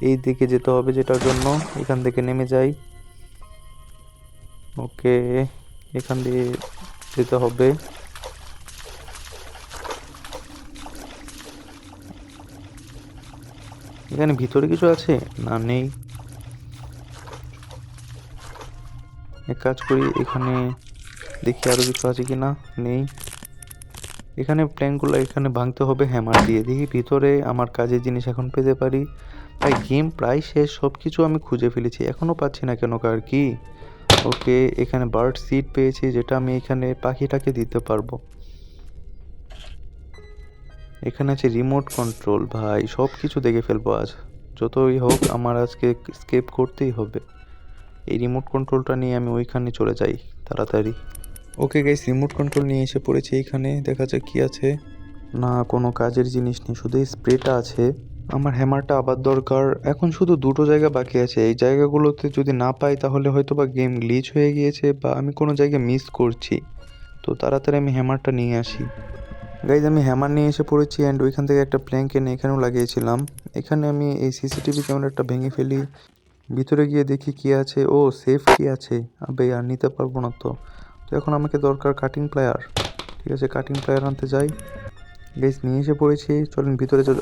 এই দিকে যেতে হবে, যেটার জন্য এখান থেকে নেমে যাই। ওকে, এখান দিয়ে যেতে হবে। এখানে ভিতরে কিছু আছে? না, নেই। এক কাজ করি, এখানে দেখি আরো কিছু আছে কিনা। নেই। এখানে প্ল্যানগুলো এখানে ভাঙতে হবে হ্যামার দিয়ে। দেখি ভিতরে আমার কাজের জিনিস এখন পেতে পারি। ভাই গেম প্রায় শেষ, সব কিছু আমি খুঁজে ফেলেছি, এখনো পাচ্ছি না কেন কার কি। ওকে, এখানে বার্ড সিড পেয়েছি, যেটা আমি এখানে পাখিটাকে দিতে পারবো। এখানে আছে রিমোট কন্ট্রোল। ভাই সব কিছু দেখে ফেলবো আজ, যতই হোক আমার আজকে স্কেপ করতেই হবে। এই রিমোট কন্ট্রোলটা নিয়ে আমি ওইখানে চলে যাই তাড়াতাড়ি। ওকে গাইস, রিমোট কন্ট্রোল নিয়ে এসে পড়েছি এইখানে। দেখা যাক কি আছে। না, কোনো কাজের জিনিস নেই, শুধু এই স্প্রেটা আছে। আমার হ্যামারটা আবার দরকার। এখন শুধু দুটো জায়গা বাকি আছে, এই জায়গাগুলোতে যদি না পাই তাহলে হয়তো বা গেম গ্লিচ হয়ে গিয়েছে বা আমি কোনো জায়গায় মিস করছি। তো তাড়াতাড়ি আমি হ্যামারটা নিয়ে আসি। গাইজ, আমি হ্যামার নিয়ে এসে পড়েছি অ্যান্ড ওইখান থেকে একটা প্ল্যাঙ্ক এনে এখানেও লাগিয়েছিলাম। এখানে আমি এই সিসিটিভি ক্যামেরাটা ভেঙে ফেলি। ভিতরে গিয়ে দেখি কি আছে। ও, সেফ কি আছে। আবে আর নিতে পারবো না তো। তো এখন আমাকে দরকার কাটিং প্লায়ার। ঠিক আছে, কাটিং প্লায়ার আনতে যাই। গাইজ, নিয়ে এসে পড়েছি, চলেন ভিতরে চল।